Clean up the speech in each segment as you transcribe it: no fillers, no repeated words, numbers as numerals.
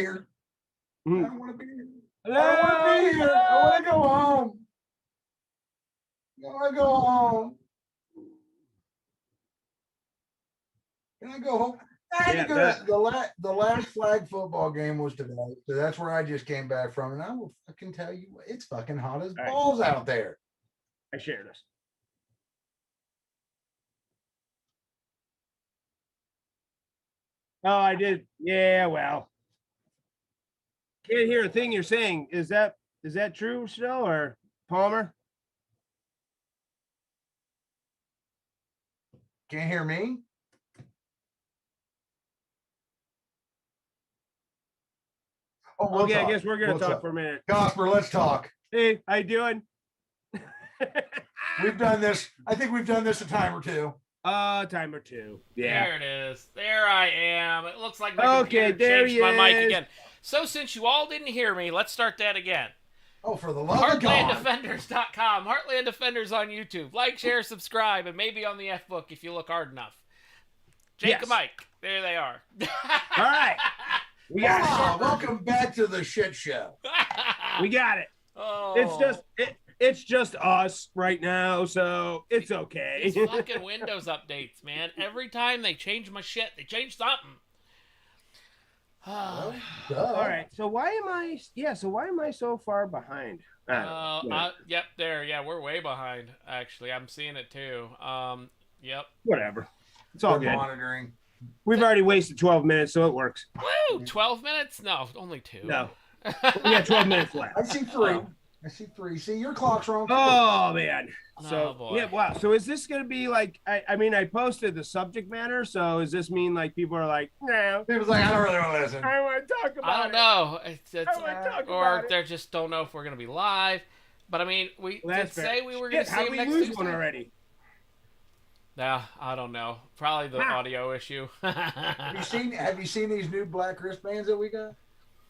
here. I Mm. don't want to be here. Hello? I don't want to be here. I want to go home. I want to go home. Can I go home? I had to go to the last flag football game was today, so that's where I just came back from, and I will fucking tell you, it's fucking hot as balls out there. I share this. Oh, I did. Yeah, well, can't hear a thing you're saying. Is that true, Snow or Palmer? Can't hear me? Oh, we'll talk. I guess we're gonna talk for a minute. Gosper, let's talk. Hey, how you doing? We've done this. I think we've done this a time or two. Time or two. Yeah. There it is. There I am. It looks like my computer computer changed my mic is. again. So since you all didn't hear me, let's start that again. Oh, for the love of God. HeartlandDefenders.com. Heartland Defenders on YouTube. Like, share, subscribe, and maybe on the F-Book if you look hard enough. Jake and Mike. There they are. All right. We got it. Welcome back to the shit show. We got it. Oh. It's just us right now, so it's okay. These fucking Windows updates, man. Every time they change my shit, they change something. All right. So why am I so far behind? Yep, there. Yeah, we're way behind, actually. I'm seeing it too. Yep. Whatever. It's all good. Monitoring. We've already wasted 12 minutes, so it works. Woo! 12 minutes? No, only 2. No. We got 12 minutes left. I see 3. I see 3. See, your clock's wrong. Oh, man. So, boy. Yeah, wow. So is this going to be like, I mean, I posted the subject matter, so does this mean like people are like, no. People's like, I don't really want to listen. I want to talk about it. I don't know. Or they just don't know if we're going to be live. But I mean, we did say we were going to see him next Tuesday. One already? Yeah, I don't know. Probably the audio issue. Have you seen these new black wristbands that we got?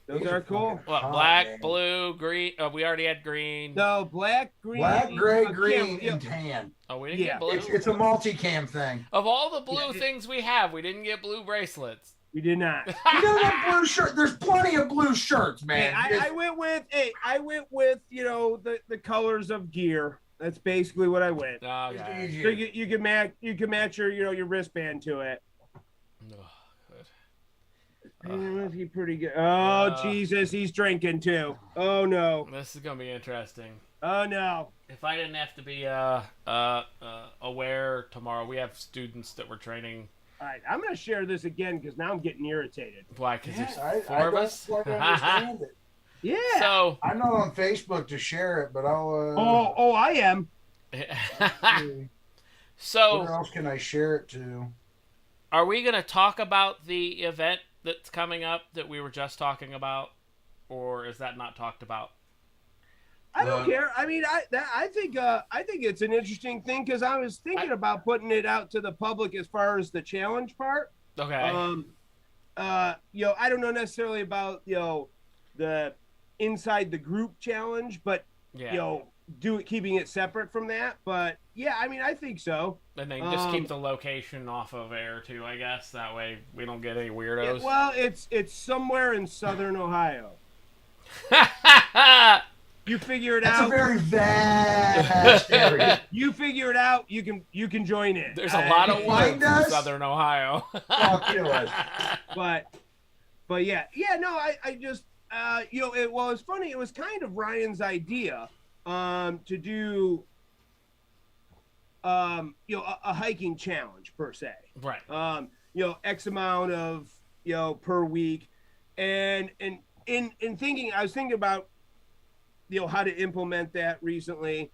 Those are cool. What, black, blue, green? We already had green. No, black, green. Black, gray, green, and tan. Oh, we didn't get blue? It's a multicam thing. Of all the blue things we have, we didn't get blue bracelets. We did not. You don't have blue shirt. There's plenty of blue shirts, man. Hey, I went with the colors of gear. That's basically what I went. Okay. So you can match your wristband to it. Must be pretty good. Oh Jesus, he's drinking too. Oh no. This is gonna be interesting. Oh no. If I didn't have to be aware tomorrow, we have students that we're training. All right, I'm gonna share this again because now I'm getting irritated. Why? Because there's 4 of us. Understand it. Yeah. So I'm not on Facebook to share it, but I'll. Oh, I am. So where else can I share it to? Are we gonna talk about the event that's coming up that we were just talking about, or is that not talked about? I don't care. I mean, I think it's an interesting thing because I was thinking about putting it out to the public as far as the challenge part. Okay. I don't know necessarily about the inside the group challenge, but keeping it separate from that. But yeah, I mean, I think so. And then just keep the location off of air too, I guess. That way we don't get any weirdos. Yeah, well, it's somewhere in southern Ohio. You figure it out. It's a very vast area. You figure it out. You can join in. There's a lot of woods in southern Ohio. But yeah. No, I just it's funny. It was kind of Ryan's idea to do a hiking challenge per se. Right. X amount of per week, and in thinking, I was thinking about how to implement that recently,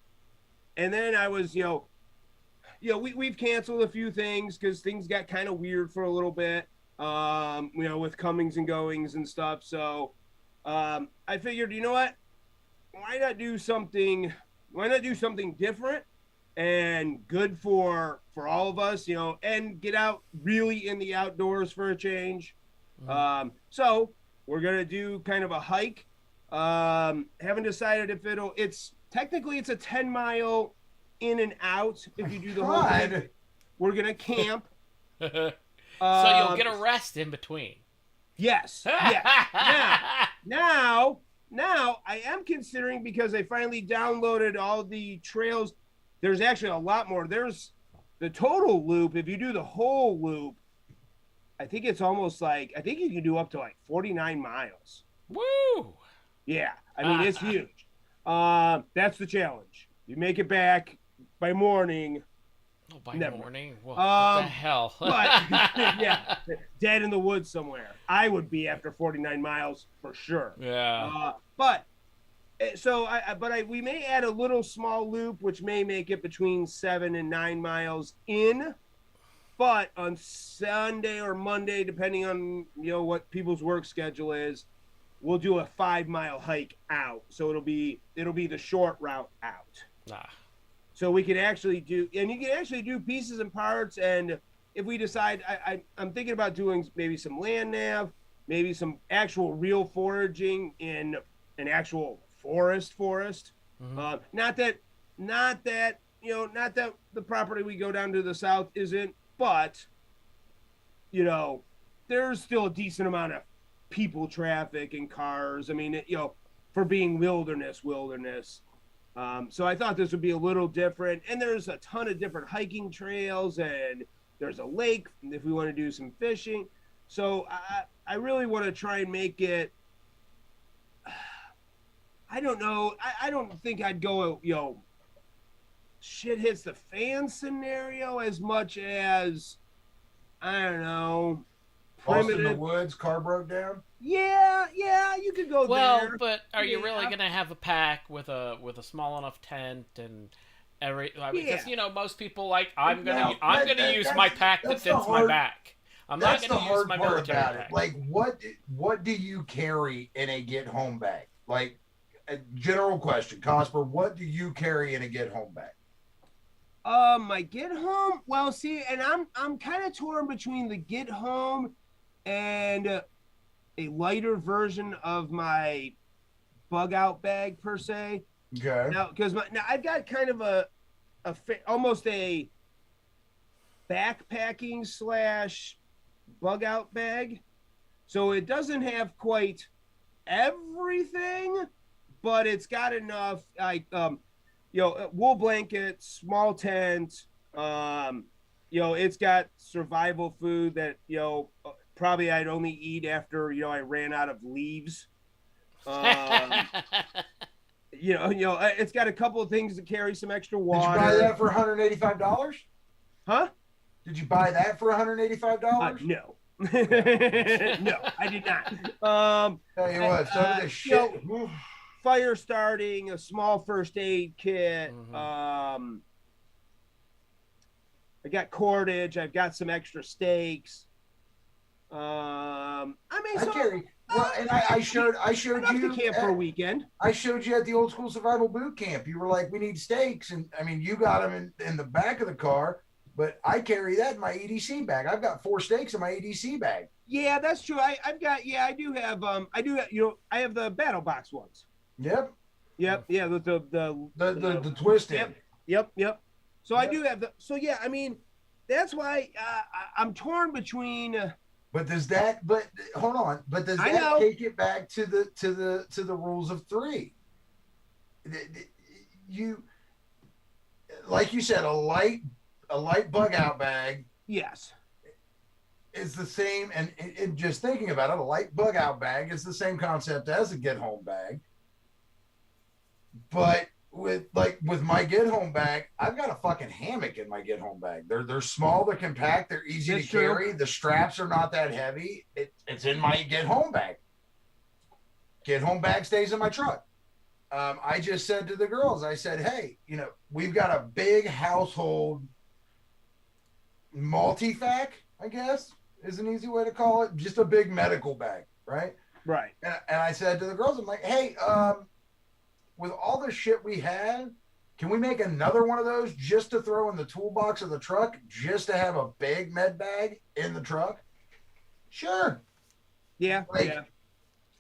and then I was we've canceled a few things because things got kind of weird for a little bit, with comings and goings and stuff. So I figured, you know what, why not do something different and good for all of us, and get out really in the outdoors for a change. Mm-hmm. So we're gonna do kind of a hike. Haven't decided if it's technically a 10-mile in and out if you do the whole thing. We're gonna camp. So you'll get a rest in between. Yes. Yeah. Now I am considering, because I finally downloaded all the trails. There's actually a lot more. There's the total loop. If you do the whole loop, I think it's almost like, I think you can do up to like 49 miles. Woo! Yeah. I mean, it's huge. That's the challenge. You make it back by morning. Oh, by Never. morning? Well, what the hell? But yeah, dead in the woods somewhere. I would be after 49 miles for sure. Yeah. But so we may add a little small loop, which may make it between 7 and 9 miles in. But on Sunday or Monday, depending on what people's work schedule is, we'll do a 5-mile hike out. So it'll be the short route out. So we can actually do, and you can actually do pieces and parts. And if we decide, I'm thinking about doing maybe some land nav, maybe some actual real foraging in an actual forest. Mm-hmm. Not that the property we go down to the south isn't, but there's still a decent amount of people traffic and cars. I mean, for being wilderness. So I thought this would be a little different, and there's a ton of different hiking trails, and there's a lake if we want to do some fishing. So I really want to try and make it, I don't know. I don't think I'd go, shit hits the fan scenario as much as, I don't know, Lost in the woods, car broke down. Yeah, you could go there. Well, but are you really gonna have a pack with a small enough tent and because most people I'm gonna use my pack that fits my back. I'm not gonna use my military pack. Like, what do you carry in a get home bag? Like, a general question, Cosper, what do you carry in a get home bag? My get home. Well, see, and I'm kind of torn between the get home and a lighter version of my bug out bag per se. Okay. Now, because now I've got kind of almost a backpacking / bug out bag, so it doesn't have quite everything, but it's got enough wool blankets, small tent. It's got survival food that probably I'd only eat after I ran out of leaves. It's got a couple of things to carry some extra water. Did you buy that for $185? Huh? Did you buy that for $185? No. No, I did not. Tell you what, some of this shit. Fire starting, a small first aid kit. Mm-hmm. I got cordage. I've got some extra stakes. I carry. Well, and I showed you to camp for a weekend. I showed you at the old school survival boot camp. You were like, "We need stakes," and I mean, you got them in the back of the car. But I carry that in my EDC bag. I've got 4 stakes in my EDC bag. Yeah, that's true. I have the battle box ones. Yep. Yeah, the twisted. Yep. So I do have so yeah, I mean, that's why I'm torn between. But does that? But hold on. But does that take it back to the rules of 3? You, like you said, a light bug out bag. Yes. Is the same, and just thinking about it, a light bug out bag is the same concept as a get home bag. But with my get home bag, I've got a fucking hammock in my get home bag. They're small, they're compact, they're easy to carry. The straps are not that heavy. It's in my get home bag. Get home bag stays in my truck. I just said to the girls, I said, hey, we've got a big household multi-fac, I guess is an easy way to call it. Just a big medical bag, right? Right. And I said to the girls, I'm like, hey, with all the shit we had, can we make another one of those just to throw in the toolbox of the truck, just to have a big med bag in the truck? Sure. Yeah. Yeah.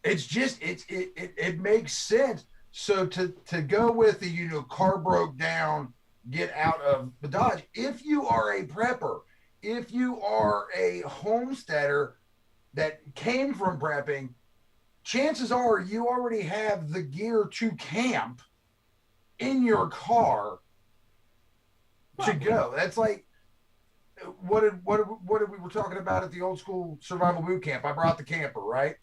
It's just, it makes sense. So to go with the, car broke down, get out of the Dodge. If you are a prepper, if you are a homesteader, that came from prepping, chances are you already have the gear to camp in your car to go. That's like what did we were talking about at the old school survival boot camp. I brought the camper, right?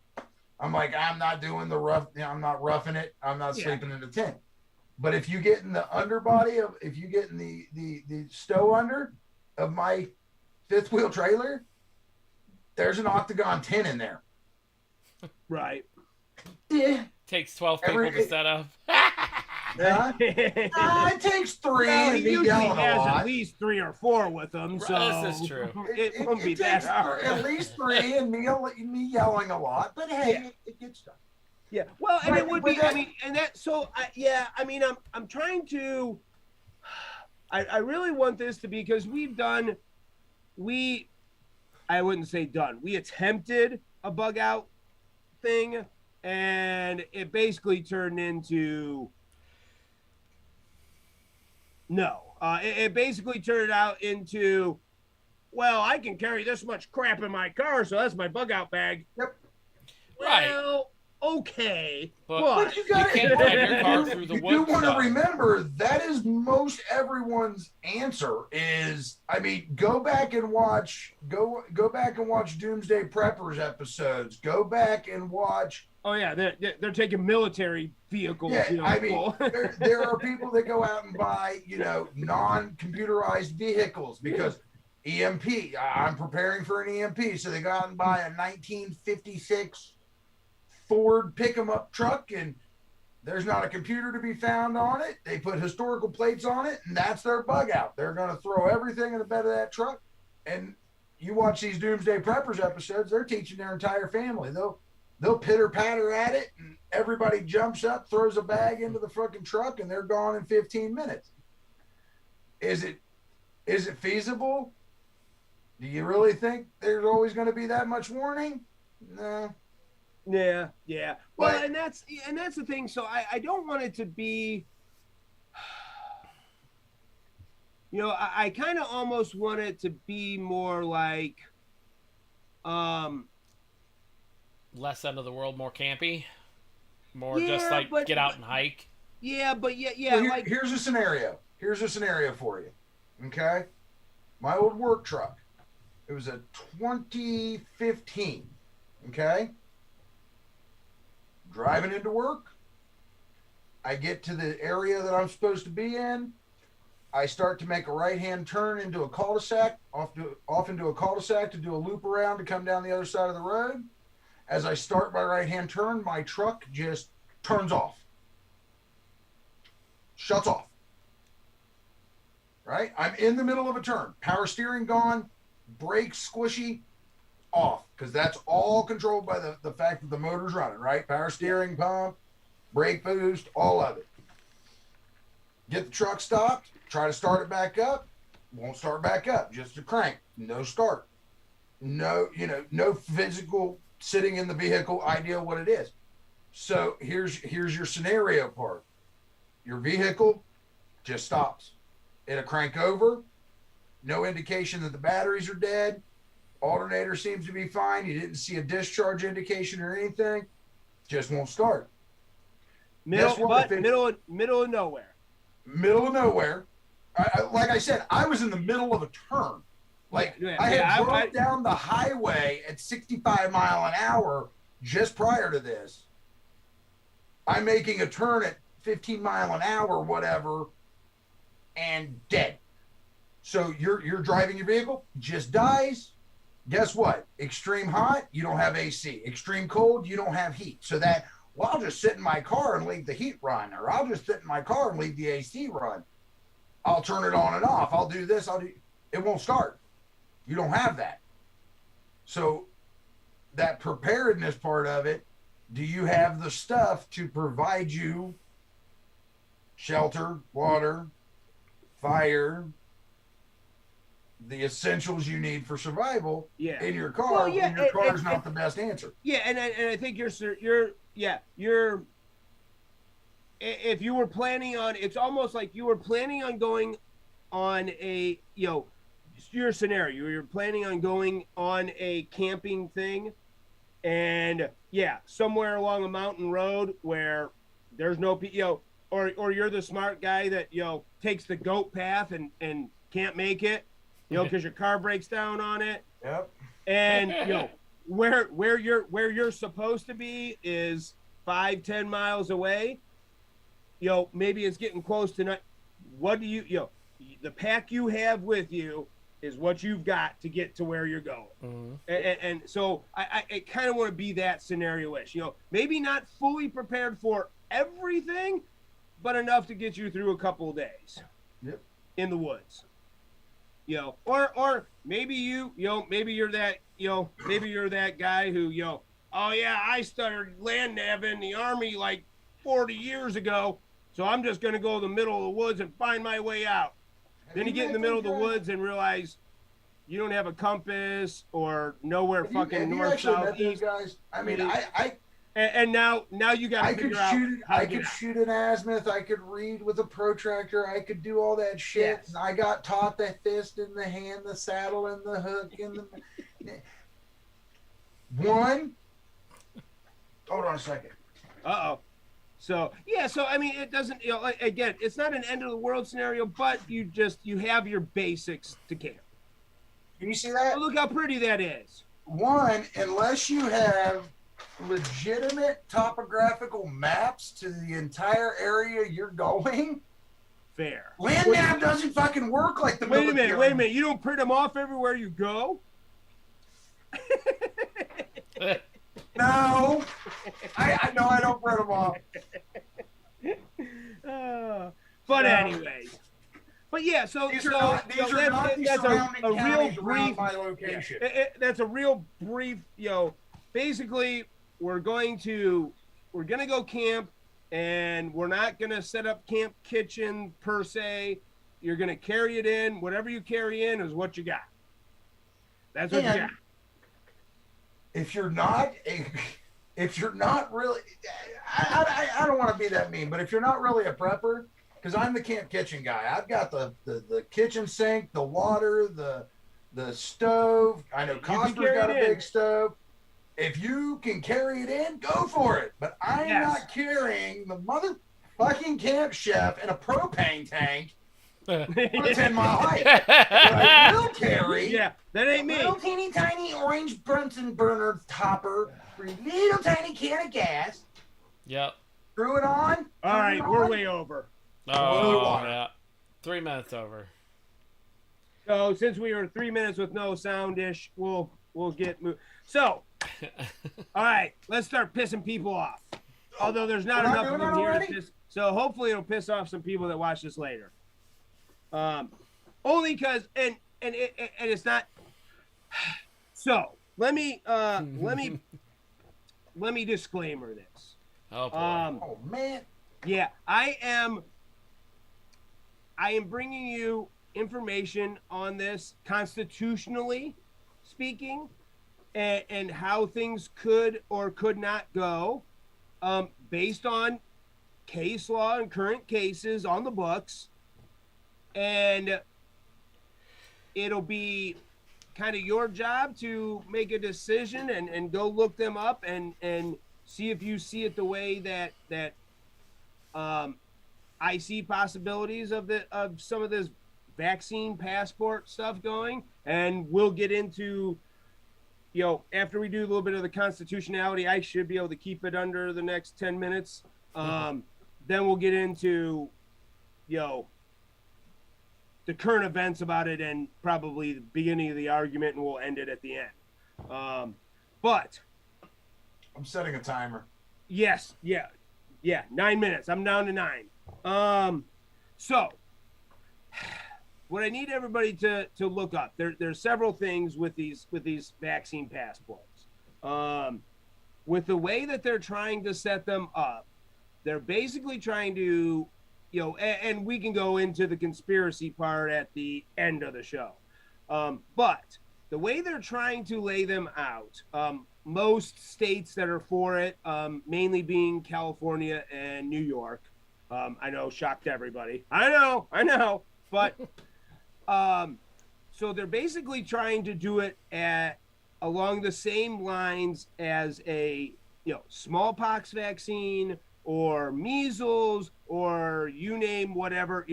I'm like, I'm not doing the rough, I'm not roughing it. I'm not sleeping in a tent. But if you get in the underbody of, if you get in the stow under of my fifth wheel trailer, there's an Octagon 10 in there. Right. Yeah. Takes 12 people to set up. It takes 3. Well, he usually has at least 3 or 4 with them. So this is true. It won't be that hard. At least 3, and me yelling a lot. But hey, it gets done. Yeah. Well, and it would be. I mean, and that. So I mean, I'm trying to. I really want this to be, because I wouldn't say done. We attempted a bug out thing, and it basically turned into no. It basically turned out into, well, I can carry this much crap in my car, so that's my bug out bag. Yep. Right. Well, okay, but you can't drive your car through the woods. You want to remember that is most everyone's answer is, I mean, go back and watch Doomsday Preppers episodes. Go back and watch. Oh yeah, they're taking military vehicles. Yeah, I mean, there are people that go out and buy, non-computerized vehicles because EMP. I'm preparing for an EMP, so they go out and buy a 1956 Ford pick-em-up truck, and there's not a computer to be found on it. They put historical plates on it, and that's their bug out. They're going to throw everything in the bed of that truck. And you watch these Doomsday Preppers episodes, they're teaching their entire family. They'll pitter-patter at it, and everybody jumps up, throws a bag into the fucking truck, and they're gone in 15 minutes. Is it feasible? Do you really think there's always going to be that much warning? No. Yeah. Well, and that's the thing. So I don't want it to be, I kind of almost want it to be more like, less end of the world, more campy, more just like get out and hike. Yeah, but well, here's a scenario. Here's a scenario for you. Okay, my old work truck. It was a 2015. Okay. Driving into work, I get to the area that I'm supposed to be in. I start to make a right-hand turn into a cul-de-sac, off into a cul-de-sac to do a loop around to come down the other side of the road. As I start my right-hand turn, my truck just turns off. Shuts off. Right? I'm in the middle of a turn. Power steering gone, brakes squishy, off, because that's all controlled by the fact that the motor's running, right? Power steering, pump, brake boost, all of it. Get the truck stopped, try to start it back up, won't start back up, just a crank, no start. No physical sitting in the vehicle, idea what it is. So here's your scenario part. Your vehicle just stops. It'll crank over, no indication that the batteries are dead. Alternator seems to be fine. You didn't see a discharge indication or anything. Just won't start. Middle of nowhere. Middle of nowhere. Like I said, I was in the middle of a turn. I had drove down the highway at 65 mile an hour just prior to this. I'm making a turn at 15 mile an hour, whatever, and dead. So you're driving your vehicle, just dies. Guess what? Extreme hot, you don't have AC. Extreme cold, you don't have heat. So I'll just sit in my car and leave the heat run, or I'll just sit in my car and leave the AC run. I'll turn it on and off. I'll do this. It won't start. You don't have that. So that preparedness part of it, do you have the stuff to provide you shelter, water, fire, the essentials you need for survival in your car? Well, when your car is not the best answer. Yeah, and I think you're if you were planning on, it's almost like you were planning on going on a, your scenario, you're planning on going on a camping thing, And yeah, somewhere along a mountain road where there's no, or you're the smart guy that, takes the goat path and can't make it, because your car breaks down on it. Yep. And, where you're supposed to be is 5-10 miles away. Maybe it's getting close to not. What do the pack you have with you is what you've got to get to where you're going. Mm-hmm. And so I kind of want to be that scenario-ish, maybe not fully prepared for everything, but enough to get you through a couple of days. Yep. In the woods, or maybe maybe you're that guy who, oh yeah, I started land nabbing the Army like 40 years ago. So I'm just going to go to the middle of the woods and find my way out. Then you get in the middle of the woods and realize you don't have a compass or know where fucking north, south, east. Guys? I mean, and now you got to figure out. I could shoot an azimuth. I could read with a protractor. I could do all that shit. Yes. I got taught the fist in the hand, the saddle and the hook and the one. Hold on a second. So I mean, it doesn't, again, it's not an end of the world scenario, but you have your basics to camp. Can you see that? Oh, look how pretty that is. One, unless you have legitimate topographical maps to the entire area you're going. Fair. Land nav doesn't fucking work like the military. Wait a minute. You don't print them off everywhere you go? No, I know I don't print them off. But anyway, but yeah, so these are not that's a real brief. My location. Yeah, that's a real brief. Basically, we're gonna go camp, and we're not gonna set up camp kitchen per se. You're gonna carry it in. Whatever you carry in is what you got. That's what you got. If you're not really, I don't want to be that mean, but if you're not really a prepper, because I'm the camp kitchen guy, I've got the kitchen sink, the water, the stove. I know Costner's got a big stove. If you can carry it in, go for it. But I'm not carrying the motherfucking camp chef in a propane tank. On a 10-mile hike. What I will carry, that ain't me. Little teeny tiny orange Bunsen burner topper, little tiny can of gas. Yep. Screw it on. All right, we're way over. Oh, yeah. 3 minutes over. So since we were 3 minutes with no sound-ish, we'll get moved. So, all right, let's start pissing people off. Although there's not enough of them here to piss. So hopefully it'll piss off some people that watch this later. Only because and it's not. So let me disclaimer this. Oh boy. Oh man. Yeah, I am bringing you information on this constitutionally speaking, and how things could or could not go, based on case law and current cases on the books. And it'll be kind of your job to make a decision and go look them up and see if you see it the way that I see possibilities of some of this vaccine passport stuff going. And we'll get into, after we do a little bit of the constitutionality, I should be able to keep it under the next 10 minutes. Then we'll get into, the current events about it and probably the beginning of the argument, and we'll end it at the end. But I'm setting a timer. Yes. Yeah. 9 minutes. I'm down to 9. So what I need everybody to look up, there's several things with these vaccine passports. With the way that they're trying to set them up, they're basically trying to, and we can go into the conspiracy part at the end of the show. But the way they're trying to lay them out, most states that are for it, mainly being California and New York, I know, shocked everybody. I know. But so they're basically trying to do it at along the same lines as a smallpox vaccine or measles or you name whatever.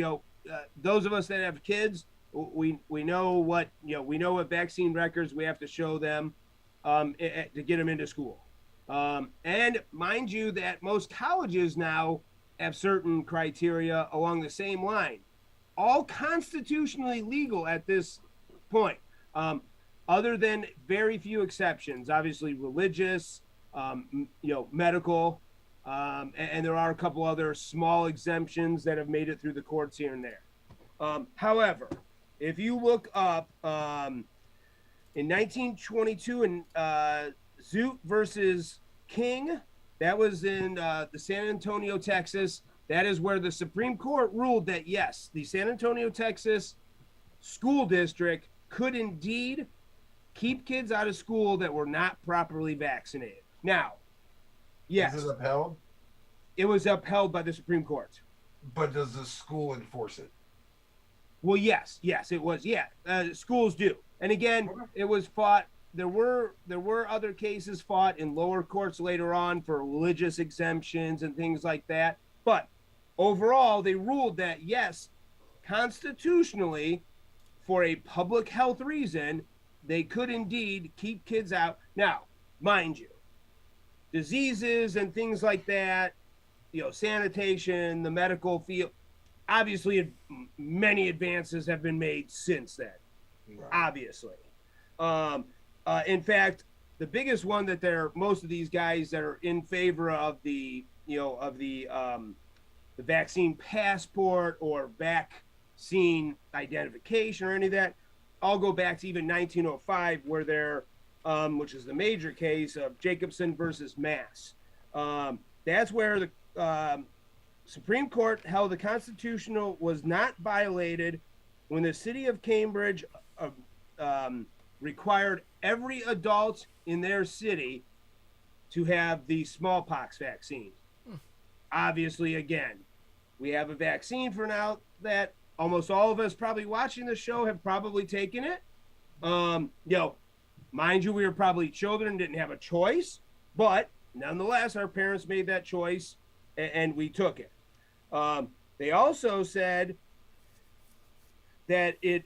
Those of us that have kids, we know what we know what vaccine records we have to show them to get them into school. And mind you that most colleges now have certain criteria along the same line, all constitutionally legal at this point, other than very few exceptions, obviously religious, medical, and there are a couple other small exemptions that have made it through the courts here and there. However, if you look up in 1922 in Zoot versus King, that was in the San Antonio, Texas. That is where the Supreme Court ruled that, yes, the San Antonio, Texas school district could indeed keep kids out of school that were not properly vaccinated. Now, yes. Is it upheld? It was upheld by the Supreme Court. But does the school enforce it? Well, yes, it was. Yeah, schools do. And again, it was fought. There were other cases fought in lower courts later on for religious exemptions and things like that. But overall, they ruled that, yes, constitutionally, for a public health reason, they could indeed keep kids out. Now, mind you, diseases and things like that, sanitation, the medical field, obviously many advances have been made since then. Right. Obviously. In fact, the biggest one that most of these guys that are in favor of the vaccine passport or vaccine identification or any of that, all go back to even 1905, where they're, which is the major case of Jacobson versus Mass. That's where the Supreme Court held the constitutional was not violated when the city of Cambridge required every adult in their city to have the smallpox vaccine. Obviously, again, we have a vaccine for now that almost all of us probably watching the show have probably taken it. Mind you, we were probably children, didn't have a choice, but nonetheless, our parents made that choice and we took it. They also said that it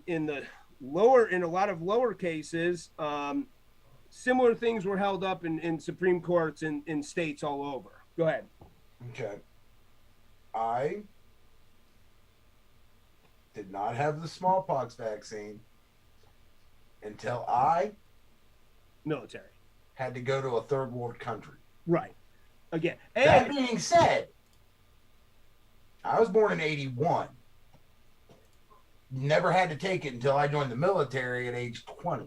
in a lot of lower cases, similar things were held up in Supreme Courts in states all over. Go ahead. Okay. I did not have the smallpox vaccine until I military had to go to a third world country. Right. Again. That being said, I was born in 81. Never had to take it until I joined the military at age 20.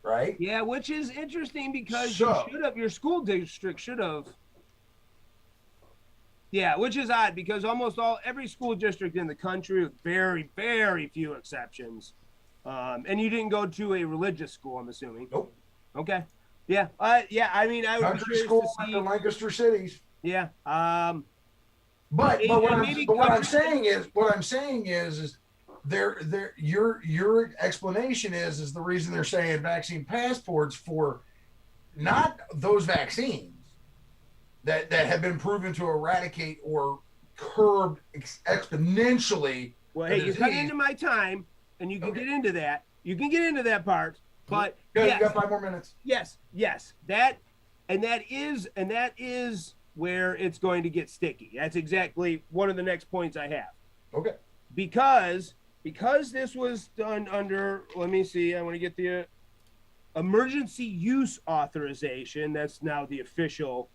Right? Yeah, which is interesting because your school district should have. Yeah, which is odd because every school district in the country, with very, very few exceptions, and you didn't go to a religious school, I'm assuming. Nope. Okay. Yeah. I mean, I would country school in Lancaster cities. Yeah. But what I'm saying is your explanation is the reason they're saying vaccine passports for not those vaccines that have been proven to eradicate or curb exponentially. Well, hey, you cut into my time, and you can get into that. You can get into that part, but yes, you got 5 more minutes. Yes, that is where it's going to get sticky. That's exactly one of the next points I have. Okay. Because this was done under, let me see, I want to get the emergency use authorization. That's now the official.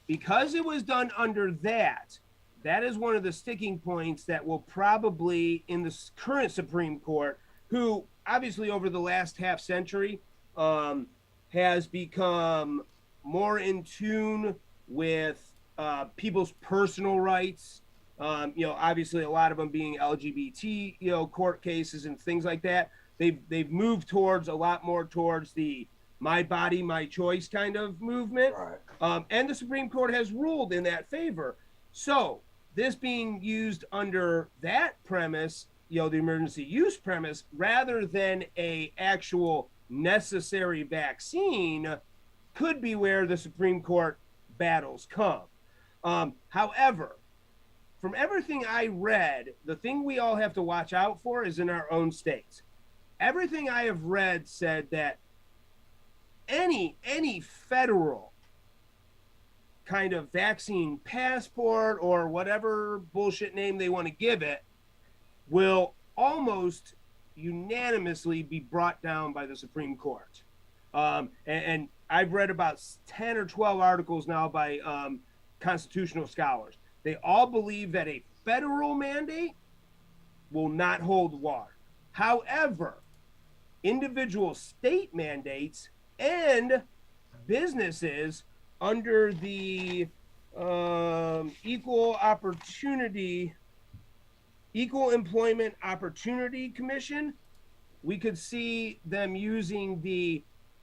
Because it was done under that is one of the sticking points that will probably, in the current Supreme Court, who obviously over the last half century has become more in tune with people's personal rights. Obviously a lot of them being LGBT, court cases and things like that. They've moved towards a lot more towards the my body, my choice kind of movement. Right. And the Supreme Court has ruled in that favor. So this being used under that premise, the emergency use premise rather than a actual necessary vaccine could be where the Supreme Court battles come. However, from everything I read, the thing we all have to watch out for is in our own states. Everything I have read said that any federal kind of vaccine passport or whatever bullshit name they want to give it will almost unanimously be brought down by the Supreme Court. And I've read about 10 or 12 articles now by constitutional scholars. They all believe that a federal mandate will not hold water. However, individual state mandates and businesses under the Equal Employment Opportunity Commission, we could see them using the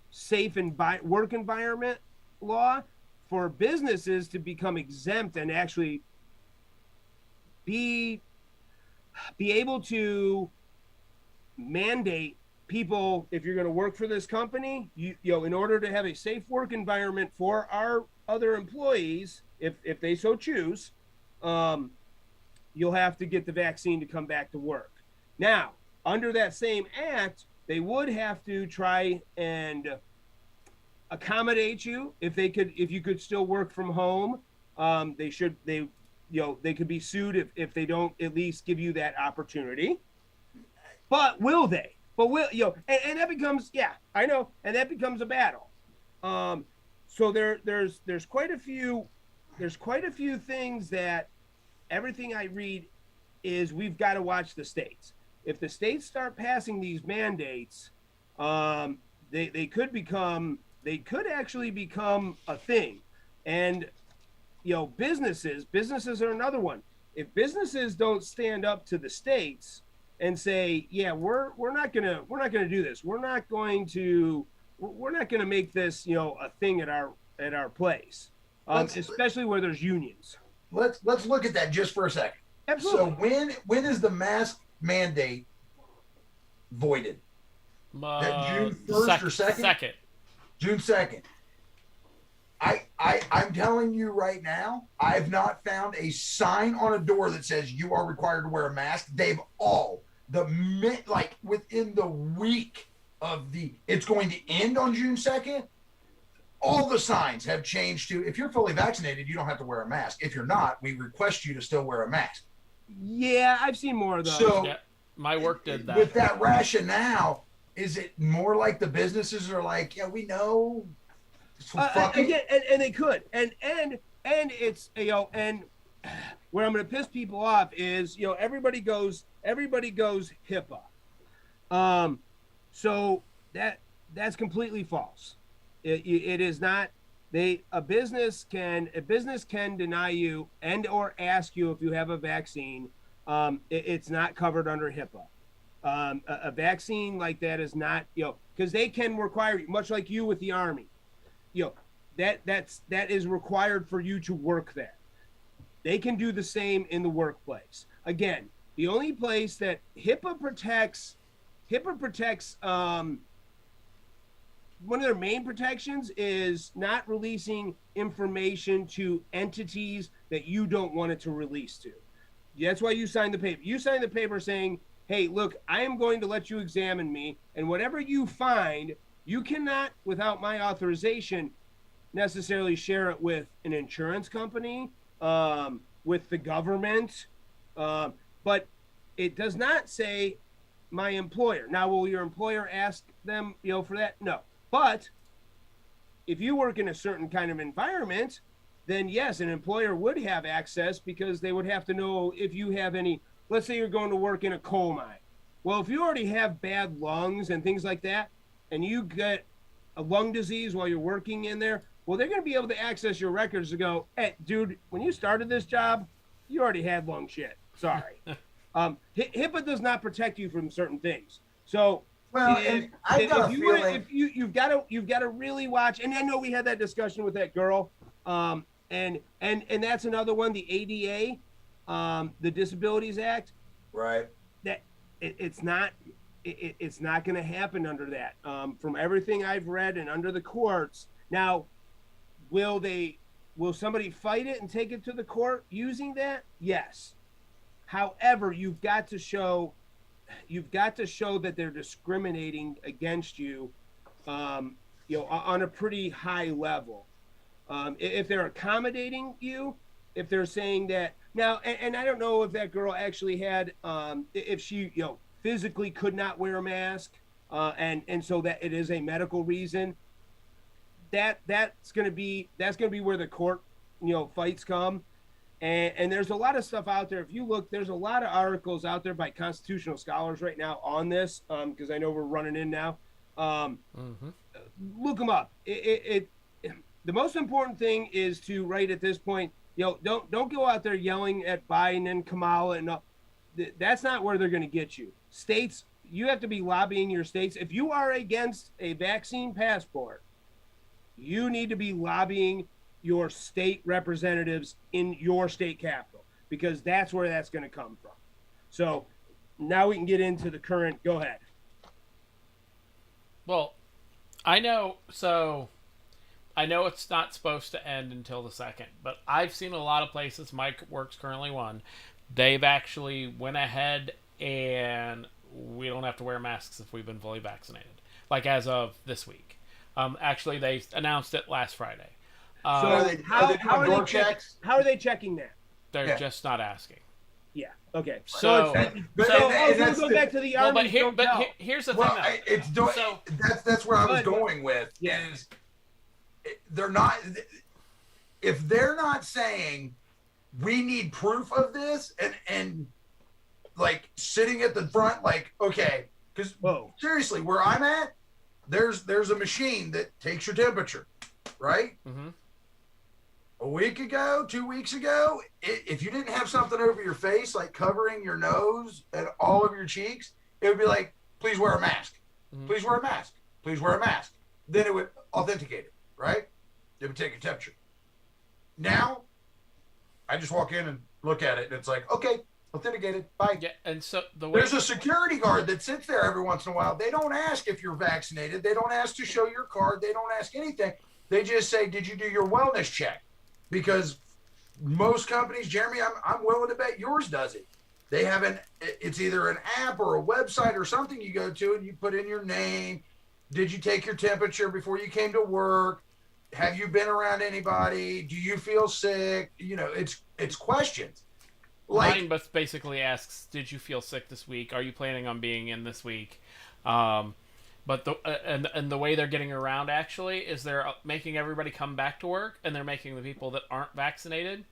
safe work environment law for businesses to become exempt and actually be able to mandate people, if you're going to work for this company, in order to have a safe work environment for our other employees, if they so choose, you'll have to get the vaccine to come back to work. Now, under that same act, they would have to try and accommodate you if you could still work from home. They could be sued if they don't at least give you that opportunity. But will they? But and that becomes, I know, and that becomes a battle. So there's quite a few things that everything I read is we've got to watch the states. If the states start passing these mandates, they could actually become a thing. And businesses are another one. If businesses don't stand up to the states and say, we're not gonna do this. We're not gonna make this a thing at our place, especially where there's unions. Let's look at that just for a second. Absolutely. So when is the mask mandate voided? That June 1st or 2nd? Second. June 2nd. I'm telling you right now, I've not found a sign on a door that says you are required to wear a mask. They've all, within the week of it's going to end on June 2nd, all the signs have changed to, if you're fully vaccinated, you don't have to wear a mask. If you're not, we request you to still wear a mask. Yeah, I've seen more of those. So my work did that. With that rationale, is it more like the businesses are like, we know. So again, and they could, and it's and where I'm going to piss people off is everybody goes HIPAA, so that's completely false. It is not. A business can deny you and or ask you if you have a vaccine. It's not covered under HIPAA. A vaccine like that is not because they can require you, much like you with the Army. That is required for you to work there. They can do the same in the workplace. Again, the only place that HIPAA protects one of their main protections is not releasing information to entities that you don't want it to release to. That's why you signed the paper. You signed the paper saying, hey, look, I am going to let you examine me, and whatever you find, you cannot, without my authorization, necessarily share it with an insurance company, with the government, but it does not say my employer. Now, will your employer ask them, for that? No. But if you work in a certain kind of environment, then yes, an employer would have access because they would have to know if you have any, let's say you're going to work in a coal mine. Well, if you already have bad lungs and things like that, and you get a lung disease while you're working in there, well, they're going to be able to access your records to go, hey, dude, when you started this job, you already had lung shit. Sorry. HIPAA does not protect you from certain things. So, you've got to really watch. And I know we had that discussion with that girl, and that's another one, the ADA, the Disabilities Act. Right. That it's not going to happen under that. From everything I've read and under the courts. Now, will somebody fight it and take it to the court using that? Yes. However, you've got to show that they're discriminating against you, on a pretty high level. If they're accommodating you, if they're saying that now, and I don't know if that girl actually had, if she, physically could not wear a mask, and so that it is a medical reason. That's going to be where the court, fights come. And there's a lot of stuff out there. If you look, there's a lot of articles out there by constitutional scholars right now on this, because I know we're running in now. Look them up. The most important thing is to, right at this point, don't go out there yelling at Biden and Kamala, and that's not where they're going to get you. States, you have to be lobbying your states. If you are against a vaccine passport, you need to be lobbying your state representatives in your state capital, because that's where that's going to come from. So now we can get into the current. Go ahead. Well, I know it's not supposed to end until the 2nd, but I've seen a lot of places, Mike works currently one, they've actually went ahead and we don't have to wear masks if we've been fully vaccinated, like as of this week. Actually, they announced it last Friday. How are they checking that? They're just not asking. Yeah. Okay. So let's go back to the army. Here's the thing. That's where I was going with. Yeah. Is they're not, if they're not saying we need proof of this and like sitting at the front, like, okay, because seriously, where I'm at, there's a machine that takes your temperature, right? Mm-hmm. A week ago, 2 weeks ago, if you didn't have something over your face, like covering your nose and all of your cheeks, it would be like, please wear a mask. Mm-hmm. Please wear a mask. Please wear a mask. Then it would authenticate it, right? It would take a temperature. Now, I just walk in and look at it, and it's like, okay, authenticated. Bye. Yeah, and so there's a security guard that sits there every once in a while. They don't ask if you're vaccinated. They don't ask to show your card. They don't ask anything. They just say, did you do your wellness check? Because most companies, Jeremy, I'm willing to bet yours does it. They have it's either an app or a website or something you go to and you put in your name. Did you take your temperature before you came to work? Have you been around anybody? Do you feel sick? It's questions. Mine basically asks, did you feel sick this week? Are you planning on being in this week? But the way they're getting around actually is they're making everybody come back to work, and they're making the people that aren't vaccinated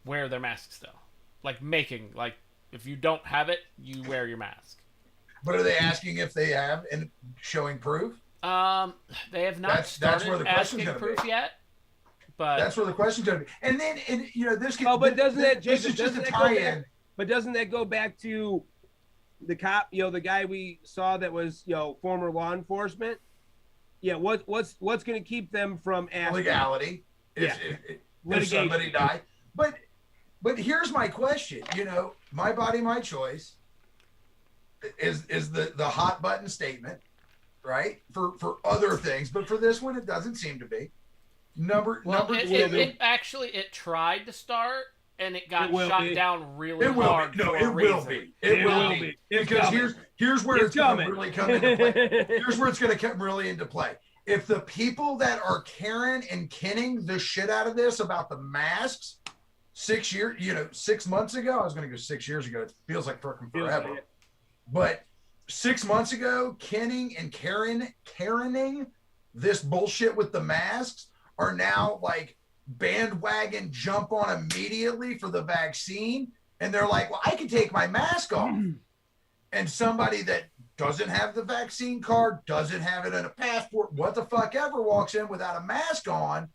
wear their masks still. Like if you don't have it, you wear your mask. But are they asking if they have and showing proof? They have not started asking proof yet. But that's where the question's going to be. And then, this can. Oh, but doesn't that, this Jason, is just a tie-in. But doesn't that go back to the cop, the guy we saw that was, former law enforcement? Yeah, what's going to keep them from asking? Legality. If somebody died. But here's my question. My body, my choice is the hot button statement, right? For other things, but for this one, it doesn't seem to be. It tried to start and it got shot down really hard. It will be. It will be. Because here's where it's going to really come into play. Here's where it's going to come really into play. If the people that are Karen and Kenning the shit out of this about the masks 6 months ago, I was going to go 6 years ago. It feels like fucking forever. But 6 months ago, Kenning and Karening this bullshit with the masks are now like bandwagon jump on immediately for the vaccine. And they're like, well, I can take my mask off. And somebody that doesn't have the vaccine card, doesn't have it in a passport, what the fuck ever, walks in without a mask on.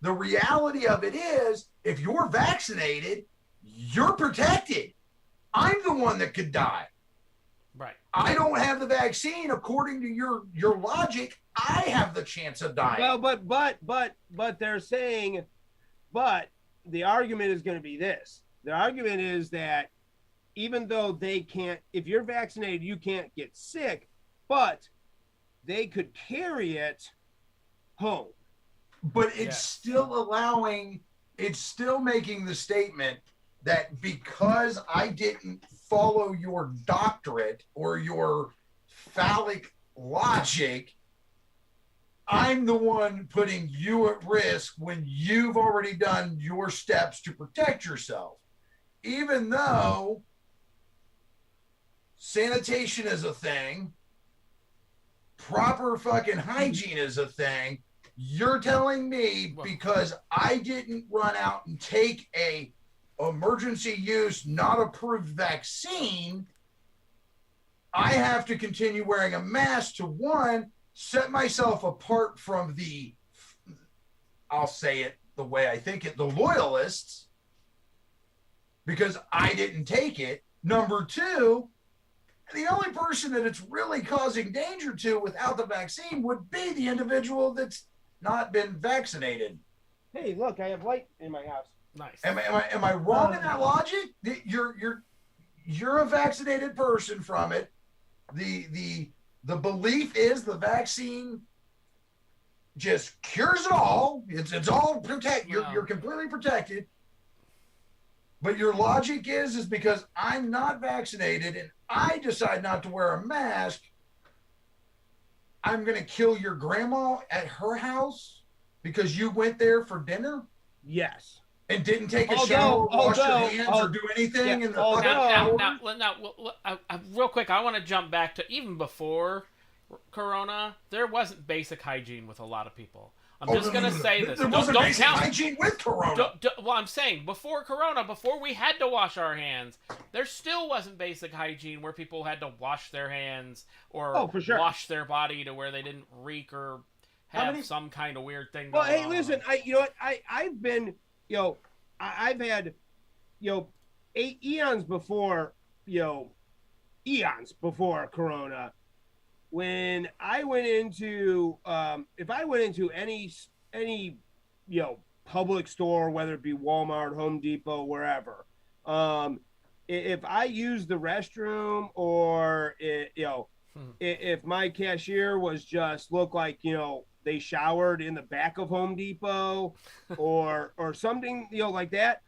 The reality of it is, if you're vaccinated, you're protected. I'm the one that could die. Right. I don't have the vaccine. According to your logic, I have the chance of dying. Well, but they're saying, but the argument is going to be this. The argument is that even though they can't, if you're vaccinated, you can't get sick, but they could carry it home. But it's still making the statement that because I didn't follow your doctorate or your phallic logic, I'm the one putting you at risk when you've already done your steps to protect yourself. Even though sanitation is a thing, proper fucking hygiene is a thing, you're telling me because I didn't run out and take a emergency use, not approved vaccine, I have to continue wearing a mask to, one, set myself apart from the, I'll say it the way I think it, the loyalists, because I didn't take it. Number two, the only person that it's really causing danger to without the vaccine would be the individual that's not been vaccinated. Hey, look, I have light in my house. Nice. Am I wrong in that logic? You're a vaccinated person from it. The belief is the vaccine just cures it all. It's all protected. You're completely protected. But your logic is because I'm not vaccinated and I decide not to wear a mask, I'm going to kill your grandma at her house because you went there for dinner? Yes. And didn't take a shower, wash your hands, or do anything in the real quick, I want to jump back to even before Corona. There wasn't basic hygiene with a lot of people. I'm just going to say this. There wasn't basic hygiene with Corona. Well, I'm saying before Corona, before we had to wash our hands, there still wasn't basic hygiene where people had to wash their hands or wash their body to where they didn't reek or have some kind of weird thing going on. Well, hey, listen, you know what? I've been... I've had, 8 eons before Corona. When I went into, if I went into any, public store, whether it be Walmart, Home Depot, wherever, if I used the restroom or, if my cashier was just looked like, they showered in the back of Home Depot or something, like that.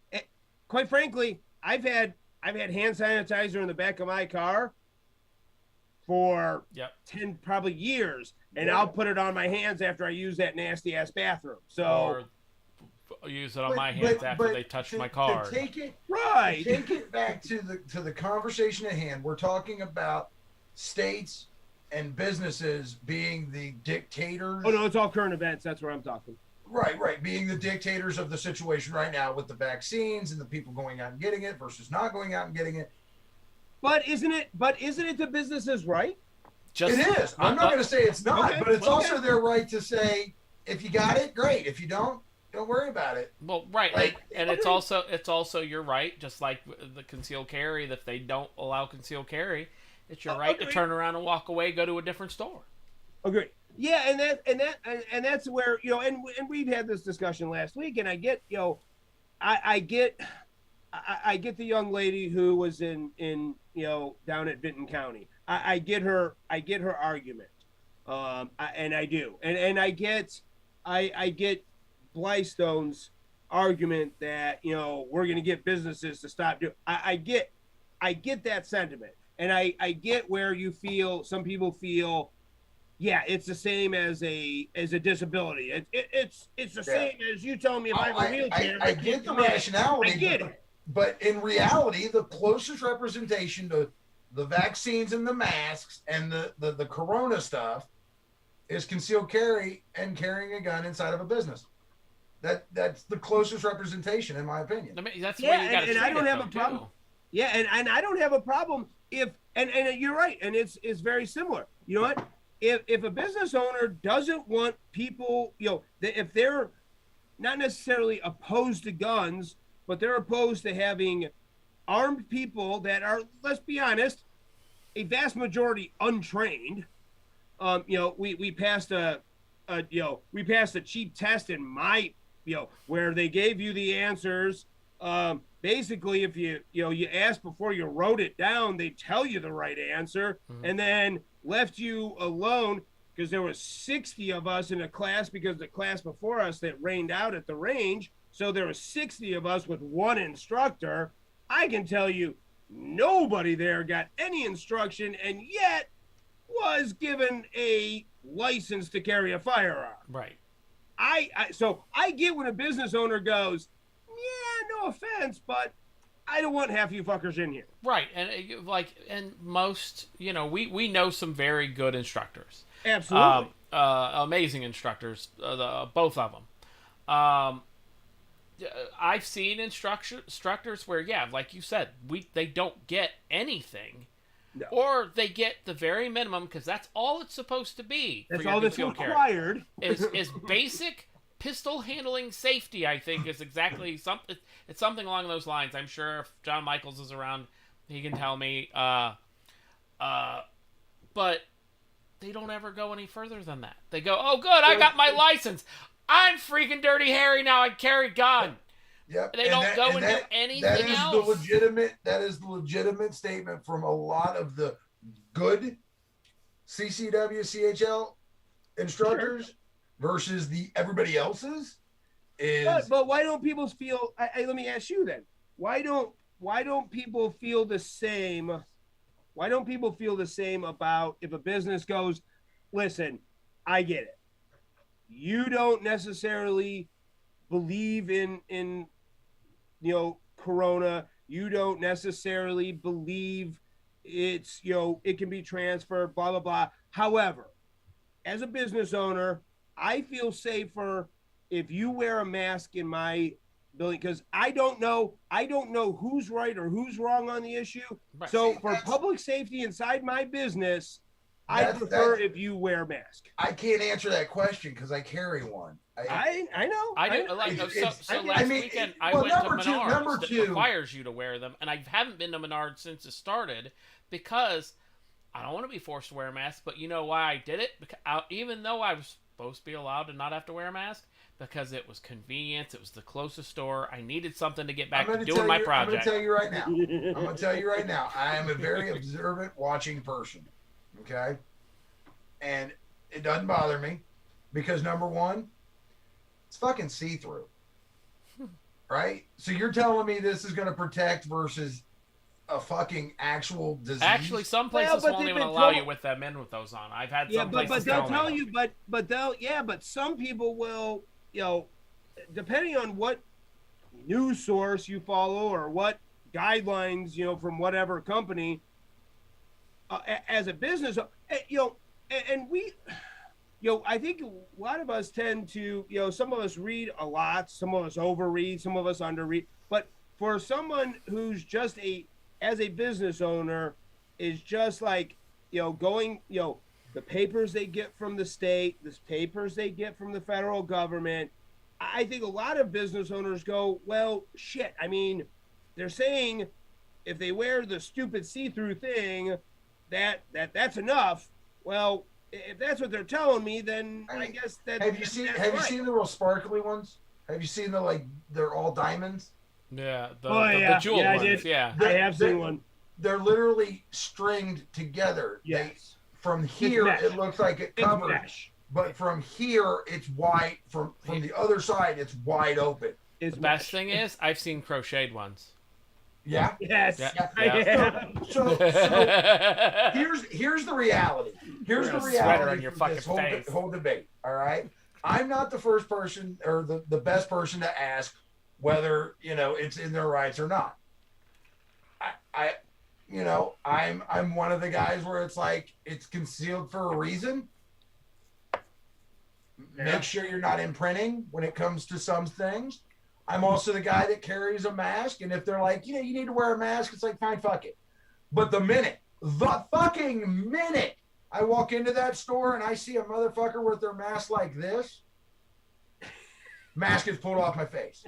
Quite frankly, I've had hand sanitizer in the back of my car for 10 probably years, and I'll put it on my hands after I use that nasty ass bathroom. So or use it on my hands after they touch my car. Take it back to the conversation at hand. We're talking about states and businesses being the dictators. Oh, no, it's all current events. That's where I'm talking. Right. Being the dictators of the situation right now with the vaccines and the people going out and getting it versus not going out and getting it. But isn't it the businesses' right? It is. I'm not going to say it's not, but it's also their right to say, if you got it, great. If you don't worry about it. Well, right. And it's also your right, just like the concealed carry, that if they don't allow concealed carry, it's your right to turn around and walk away, go to a different store. Agree. Yeah, and that's where, and we've had this discussion last week, and I get, I get the young lady who was in down at Vinton County. I get her argument. And I do. And I get Blystone's argument that, we're going to get businesses to stop doing. I get that sentiment. And I get where some people feel, it's the same as a disability. It's the same as you telling me if I have a wheelchair. I get the rationality. I get it. But in reality, the closest representation to the vaccines and the masks and the Corona stuff is concealed carry and carrying a gun inside of a business. That's the closest represention, in my opinion. I mean, that's the way you got to treat it, I don't have a problem. Too. Yeah, and I don't have a problem if and you're right, and it's very similar. You know what? If a business owner doesn't want people, if they're not necessarily opposed to guns, but they're opposed to having armed people that are, let's be honest, a vast majority untrained. We passed a cheap test in my, where they gave you the answers. basically if you asked before you wrote it down, they tell you the right answer, and then left you alone because there was 60 of us in a class because the class before us that rained out at the range. So there were 60 of us with one instructor. I can tell you nobody there got any instruction and yet was given a license to carry a firearm. Right. So I get when a business owner goes, yeah, no offense, but I don't want half you fuckers in here. Right. And and most, we know some very good instructors. Absolutely. Amazing instructors, both of them. I've seen instructors where, yeah, like you said, they don't get anything, or they get the very minimum because that's all it's supposed to be. That's all that's required. Is basic pistol handling safety. I think is exactly something. It's something along those lines. I'm sure if John Michaels is around, he can tell me. But they don't ever go any further than that. They go, oh, good, I got my license. I'm freaking Dirty Harry now. I carry gun. Yep. They don't go and do anything else. That is the legitimate statement from a lot of the good CCW, CHL instructors versus the everybody else's. But why don't people feel? Let me ask you then. Why don't people feel the same? Why don't people feel the same about if a business goes, listen, I get it. You don't necessarily believe in Corona. You don't necessarily believe it's, it can be transferred, blah, blah, blah. However, as a business owner, I feel safer if you wear a mask in my building because I don't know who's right or who's wrong on the issue. Right. So for public safety inside my business, I prefer if you wear a mask. I can't answer that question because I carry one. I know. I do. Last weekend I went to Menards that requires you to wear them, and I haven't been to Menards since it started because I don't want to be forced to wear a mask. But you know why I did it? Because even though I was supposed to be allowed to not have to wear a mask, because it was convenient. It was the closest store. I needed something to get back to doing my project. I'm going to tell you right now. I am a very observant, watching person. Okay? And it doesn't bother me because, number one, it's fucking see-through. Right? So you're telling me this is going to protect versus a fucking actual disease? Actually, some places won't even allow you with them in with those on. I've had some places but they'll tell you, but some people will, depending on what news source you follow or what guidelines, from whatever company, as a business, and we, I think a lot of us tend to, some of us read a lot, some of us overread, some of us underread. But for someone who's just as a business owner, is just like, going, the papers they get from the state, the papers they get from the federal government. I think a lot of business owners go, well, shit. I mean, they're saying if they wear the stupid see-through thing, that's enough. Well, if that's what they're telling me, then I guess that. Have you seen the real sparkly ones? Have you seen they're all diamonds? Yeah, the jeweled ones. Yeah, I have seen one. They're literally stringed together. Yes. From here, it looks like it covers, but from here, it's wide. From the other side, it's wide open. The best thing is, I've seen crocheted ones. Yeah. Yes. Yeah. So here's the reality. Here's the reality on your fucking face. Whole debate. All right. I'm not the first person or the best person to ask whether it's in their rights or not. I'm one of the guys where it's like it's concealed for a reason. Make sure you're not imprinting when it comes to some things. I'm also the guy that carries a mask, and if they're like, you need to wear a mask, it's like, fine, fuck it. But the fucking minute I walk into that store and I see a motherfucker with their mask like this, mask is pulled off my face.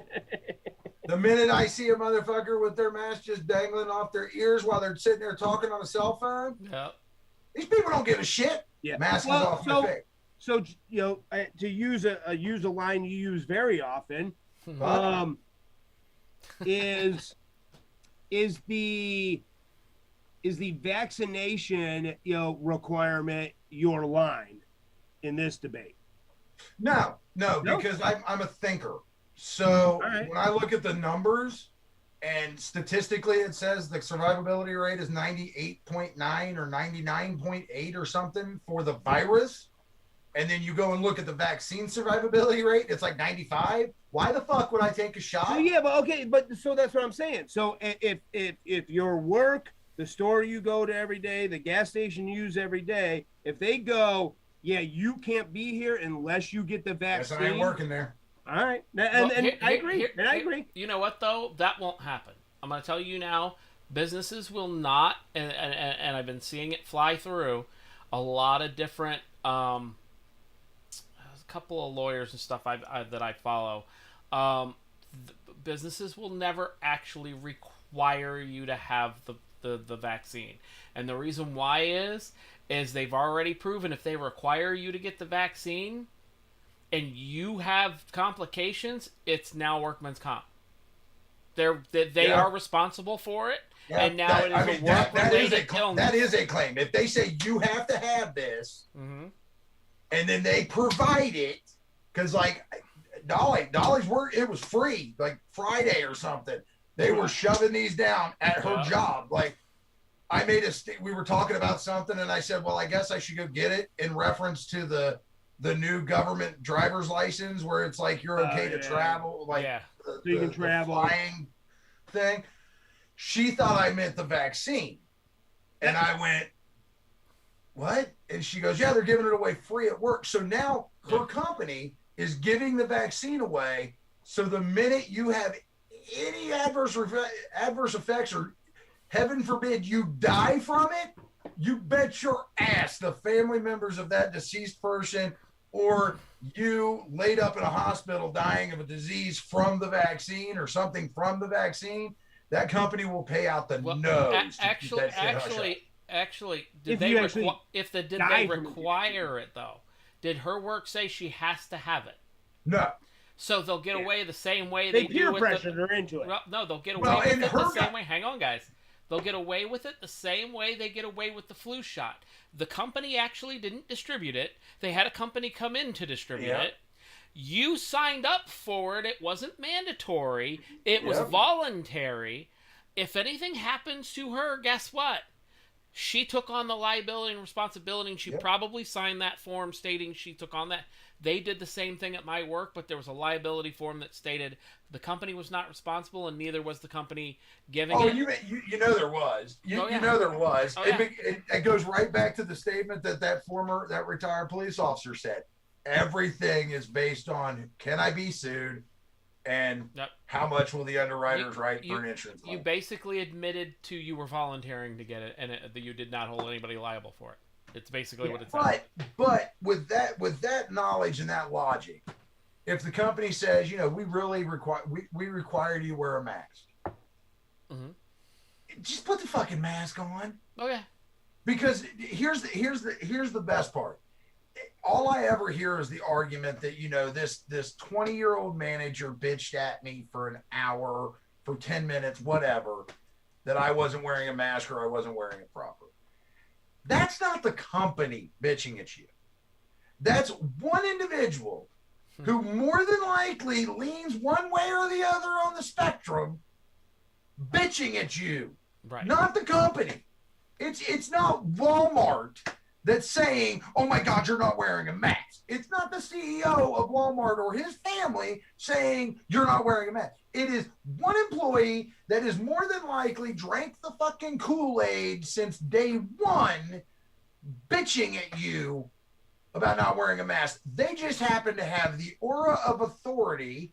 The minute I see a motherfucker with their mask just dangling off their ears while they're sitting there talking on a cell phone, these people don't give a shit. Yeah. Mask is off my face. So, to use a line you use very often, is is the vaccination, requirement your line in this debate? No, because I'm a thinker. So right. When I look at the numbers, and statistically it says the survivability rate is 98.9 or 99.8 or something for the virus, and then you go and look at the vaccine survivability rate, it's like 95. Why the fuck would I take a shot? So yeah, so that's what I'm saying. So if your work, the store you go to every day, the gas station you use every day, if they go, yeah, you can't be here unless you get the vaccine. Yes, I ain't working there. All right, I agree. You know what though? That won't happen. I'm going to tell you now. Businesses will not, and I've been seeing it fly through a lot of different. A couple of lawyers and stuff that I follow. Businesses will never actually require you to have the vaccine, and the reason why is they've already proven if they require you to get the vaccine and you have complications, it's now workman's comp. They are responsible for it, and now it is a work-related illness. That is a claim. If they say you have to have this, mm-hmm. and then they provide it, because like Dolly's work, it was free, like Friday or something. They were shoving these down at her job. Like I made we were talking about something, and I said, well, I guess I should go get it in reference to the new government driver's license where it's like you're okay to travel, like so you can travel, the flying thing. She thought I meant the vaccine, and I went, what? And she goes, yeah, they're giving it away free at work. So now her company is giving the vaccine away. So the minute you have any adverse effects, or heaven forbid you die from it, you bet your ass the family members of that deceased person, or you laid up in a hospital dying of a disease from the vaccine or something from the vaccine, that company will pay out the nose. Actually, did they require it though? Did her work say she has to have it? No. So they'll get away the same way they peer do with pressured her into it. No, they'll get away with it the same way. Hang on, guys. They'll get away with it the same way they get away with the flu shot. The company actually didn't distribute it. They had a company come in to distribute it. You signed up for it. It wasn't mandatory. It was voluntary. If anything happens to her, guess what? She took on the liability and responsibility, and she probably signed that form stating she took on that. They did the same thing at my work, but there was a liability form that stated the company was not responsible, and neither was the company giving it. You know there was. You know there was. It goes right back to the statement that retired police officer said. Everything is based on, can I be sued, and how much will the underwriters write for an insurance claim? You basically admitted to you were volunteering to get it, and that you did not hold anybody liable for it. It's basically what it says. But with that knowledge and that logic, if the company says, we really require you to wear a mask, just put the fucking mask on. Okay. Because here's the best part. All I ever hear is the argument that this 20-year-old manager bitched at me for an hour, for 10 minutes, whatever, that I wasn't wearing a mask or I wasn't wearing it properly. That's not the company bitching at you. That's one individual who more than likely leans one way or the other on the spectrum bitching at you. Right. Not the company. It's not Walmart that's saying, oh my God, you're not wearing a mask. It's not the CEO of Walmart or his family saying you're not wearing a mask. It is one employee that is more than likely drank the fucking Kool-Aid since day one, bitching at you about not wearing a mask. They just happen to have the aura of authority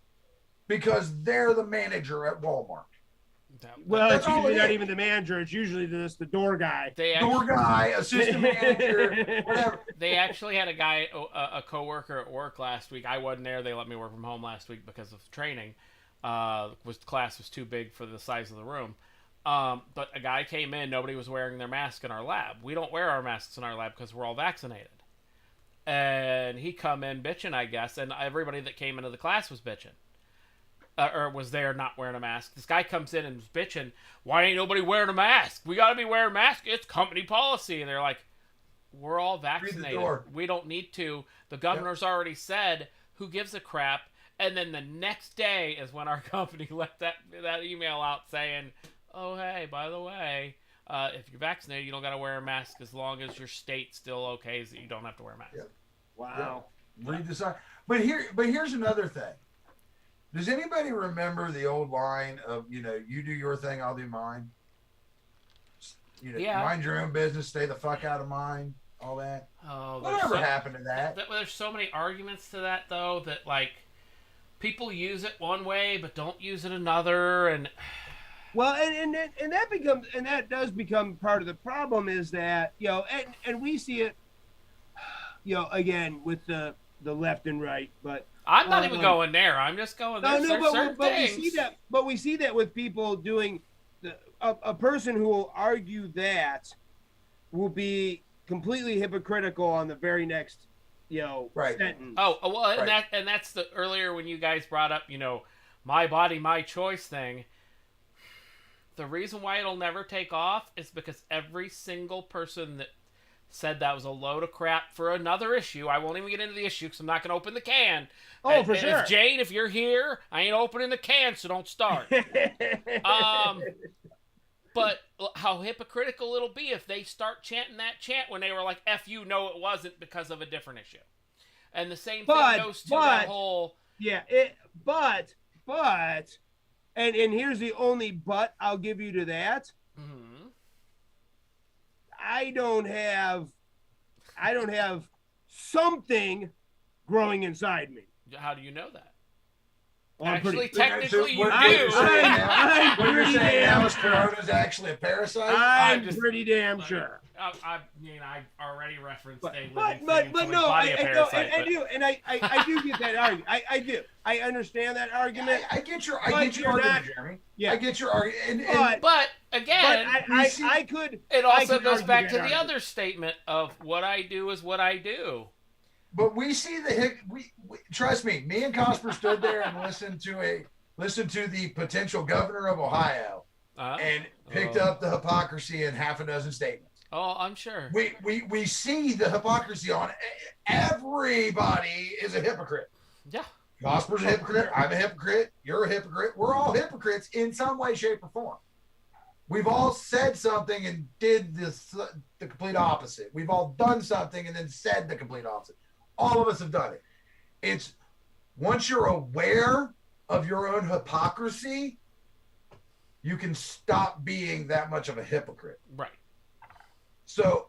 because they're the manager at Walmart. Well, it's usually not even the manager. It's usually just the door guy. Door guy, assistant manager, whatever. They actually had a guy, a coworker at work last week. I wasn't there. They let me work from home last week because of training. Class was too big for the size of the room. But a guy came in. Nobody was wearing their mask in our lab. We don't wear our masks in our lab because we're all vaccinated. And he come in bitching, I guess, and everybody that came into the class was bitching. or was there not wearing a mask. This guy comes in and is bitching, why ain't nobody wearing a mask? We got to be wearing masks. It's company policy. And they're like, we're all vaccinated. We don't need to. The governor's already said, who gives a crap? And then the next day is when our company let that email out saying, oh, hey, by the way, if you're vaccinated, you don't got to wear a mask as long as your state still okays that you don't have to wear a mask. Yep. Wow. Yep. Read this on. But here's another thing. Does anybody remember the old line of, you do your thing, I'll do mine? Mind your own business, stay the fuck out of mine, all that. Oh, whatever happened to that? There's so many arguments to that, though, that, like, people use it one way but don't use it another, and... Well, and that does become part of the problem is that, and we see it, again, with the left and right, but... I'm not even going there. I'm just going there. But we see that with people doing a person who will argue that will be completely hypocritical on the very next, sentence. Oh, well, and that's the earlier when you guys brought up, my body, my choice thing. The reason why it'll never take off is because every single person that said that was a load of crap for another issue. I won't even get into the issue because I'm not going to open the can. Oh, for sure. If Jane, if you're here, I ain't opening the can, so don't start. But how hypocritical it'll be if they start chanting that chant when they were like, F you, no it wasn't because of a different issue. And the same thing goes to that whole... Yeah, but, and here's the only but I'll give you to that. Mm-hmm. I don't have something growing inside me. How do you know that? Well, actually, technically, you do. I'm pretty damn sure. Corona's actually a parasite. I'm pretty damn sure. I already referenced but no, I do, and I do get that argument. I do. I understand that argument. I get your argument, Jeremy. Yeah, I get your argument. But again, I could. It also goes back to the other statement of what I do is what I do. But we see we trust me. Me and Cosper stood there and listened to the potential governor of Ohio, and picked up the hypocrisy in half a dozen statements. Oh, I'm sure. We see the hypocrisy on everybody is a hypocrite. Yeah. Cosper's a hypocrite. I'm a hypocrite. You're a hypocrite. We're all hypocrites in some way, shape, or form. We've all said something and did the complete opposite. We've all done something and then said the complete opposite. All of us have done it. It's once you're aware of your own hypocrisy, you can stop being that much of a hypocrite. Right. So,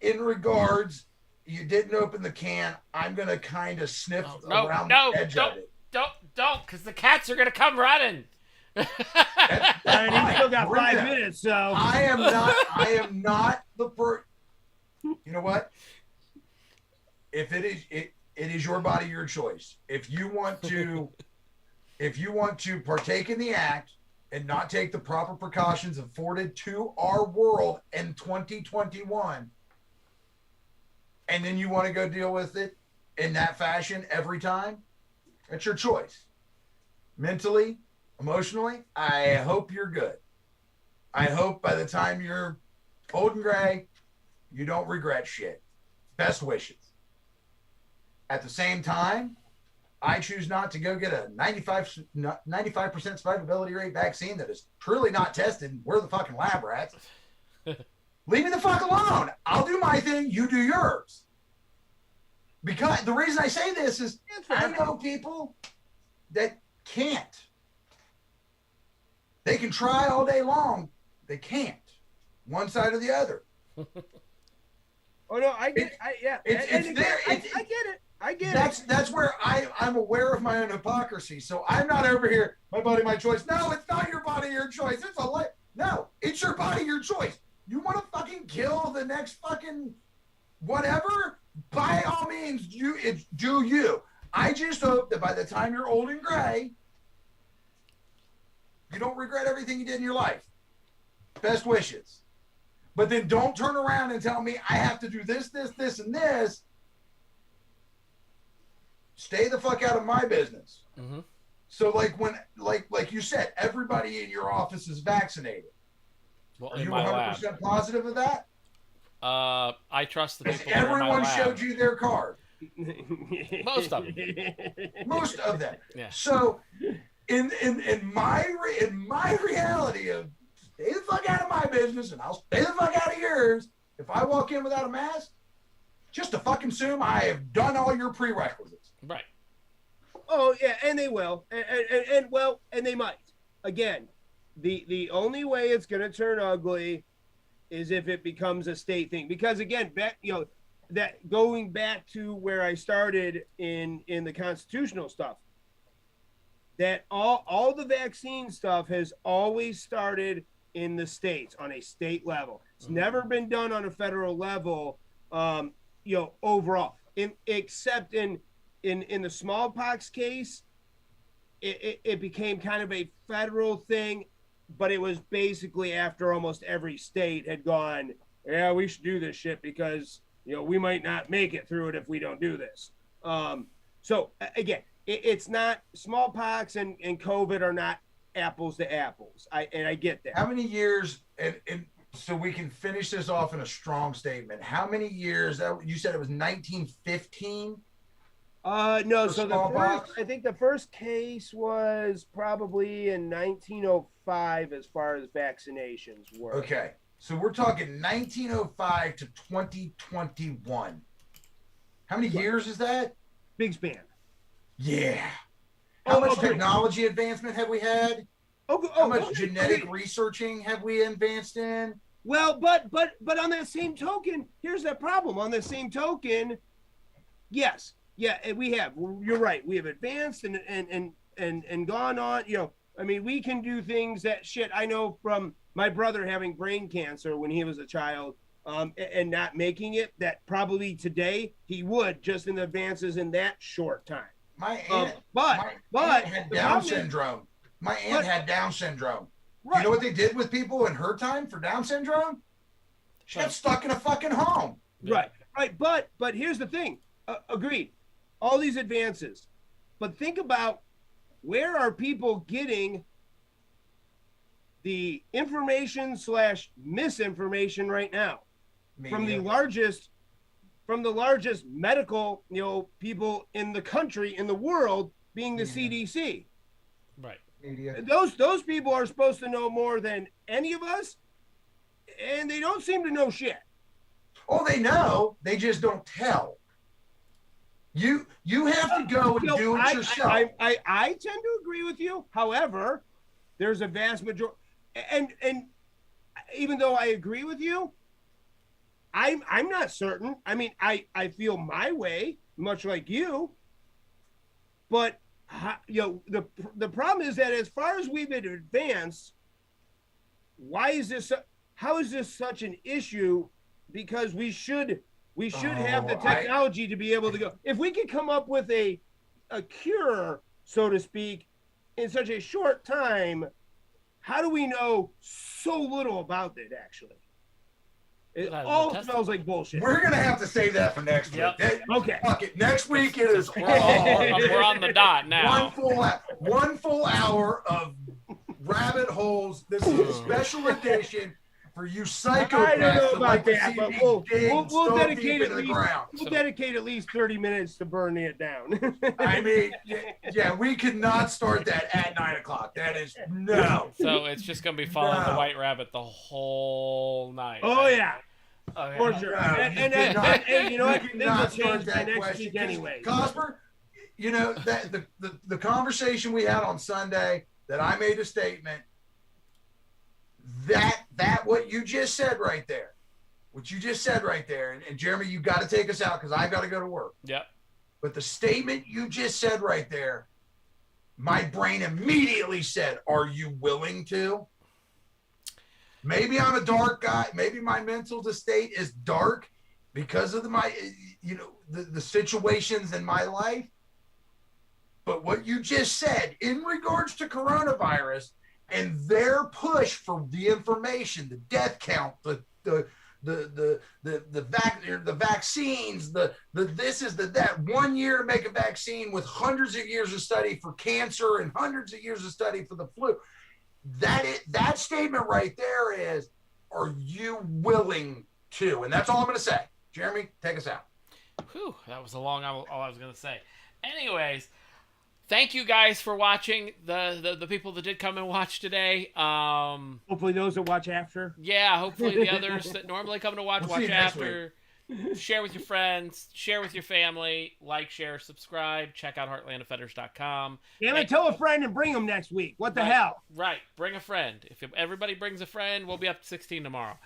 in regards, you didn't open the can. I'm going to kind of sniff around the edge of it. Don't, because the cats are going to come running. And he's still got 5 minutes, so. I am not the person. You know what? If it is your body, your choice. If you want to partake in the act and not take the proper precautions afforded to our world in 2021, and then you want to go deal with it in that fashion every time, that's your choice. Mentally, emotionally, I hope you're good. I hope by the time you're old and gray, you don't regret shit. Best wishes. At the same time, I choose not to go get a 95% survivability rate vaccine that is truly not tested. We're the fucking lab rats. Leave me the fuck alone. I'll do my thing. You do yours. Because the reason I say this is I know people that can't. They can try all day long. They can't. One side or the other. Oh no, I get it. I get it. That's where I'm aware of my own hypocrisy. So I'm not over here, my body, my choice. No, it's not your body, your choice. It's a life. No, it's your body, your choice. You want to fucking kill the next fucking whatever? By all means, do you. I just hope that by the time you're old and gray, you don't regret everything you did in your life. Best wishes. But then don't turn around and tell me I have to do this, and this. Stay the fuck out of my business. Mm-hmm. So like when like you said, everybody in your office is vaccinated. Well, are you 100% positive of that? I trust the people. Everyone showed you their card. Most of them. Most of them. Yeah. So in my reality of stay the fuck out of my business and I'll stay the fuck out of yours. If I walk in without a mask, just to fucking assume I have done all your prerequisites. Right. Oh yeah, and they will, and they might. Again, the only way it's gonna turn ugly is if it becomes a state thing. Because again, that going back to where I started in the constitutional stuff, that all the vaccine stuff has always started in the states on a state level. It's never been done on a federal level, overall. Except in the smallpox case, it became kind of a federal thing, but it was basically after almost every state had gone, yeah, we should do this shit because we might not make it through it if we don't do this. So again, it's not smallpox and COVID are not apples to apples. I get that. How many years and so we can finish this off in a strong statement. How many years? You said it was 1915. No. So I think the first case was probably in 1905 as far as vaccinations were. Okay, so we're talking 1905 to 2021. How many years is that? Big span. Yeah. How much technology advancement have we had? How much genetic researching have we advanced in? Well, but on that same token, here's that problem. On the same token, yes, yeah, we have. You're right. We have advanced and gone on. I mean, we can do things that shit. I know from my brother having brain cancer when he was a child, and not making it. That probably today he would, just in the advances in that short time. My aunt had Down syndrome. My aunt had Down syndrome. Right. You know what they did with people in her time for Down syndrome? She got stuck in a fucking home. Right. But here's the thing. Agreed. All these advances. But think about, where are people getting the information / misinformation right now? Media. From the largest medical, people in the country, in the world, being the CDC. Right. Media. Those people are supposed to know more than any of us, and they don't seem to know shit. Oh, they know. They just don't tell. You have to go and do it yourself. I tend to agree with you. However, there's a vast majority, and even though I agree with you, I'm not certain. I mean, I feel my way, much like you, but the problem is that as far as we've advanced, how is this such an issue? Because we should have the technology to be able to go. If we could come up with a cure, so to speak, in such a short time, how do we know so little about it, actually? It all smells like bullshit. We're going to have to save that for next week. Okay. Fuck it. Next week it is we're on the dot now. One full hour of rabbit holes. This is a special edition for you psychopaths. I don't know about that, but we'll dedicate at least 30 minutes to burning it down. I mean, yeah, we could not start that at 9 o'clock. That is no. So it's just going to be following the White Rabbit the whole night. Oh, right? Yeah. Okay. For sure. And you know what? Things will change by next week anyway. Cosper, that the conversation we had on Sunday, that I made a statement, that what you just said right there, and Jeremy, you got to take us out because I've got to go to work. Yep. But the statement you just said right there, my brain immediately said, are you willing to? Maybe I'm a dark guy. Maybe my mental state is dark because of the situations in my life. But what you just said in regards to coronavirus and their push for the information, the death count, the the vaccines, the this is that 1 year to make a vaccine with hundreds of years of study for cancer and hundreds of years of study for the flu. That statement right there is, are you willing to? And that's all I'm going to say. Jeremy, take us out. Whew, that was all I was going to say. Anyways, thank you guys for watching. The people that did come and watch today. Hopefully those that watch after. Yeah, hopefully the others that normally come to watch after. Share with your friends. Share with your family. Like, share, subscribe. Check out heartlandoffenders.com. Yeah, tell a friend and bring them next week. What the hell? Right. Bring a friend. If everybody brings a friend, we'll be up to 16 tomorrow.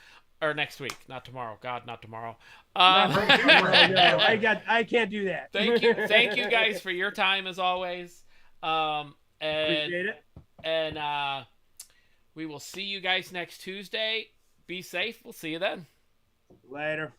Or next week, not tomorrow. God, not tomorrow. No, I can't do that. Thank you guys for your time as always. Appreciate it. And we will see you guys next Tuesday. Be safe. We'll see you then. Later.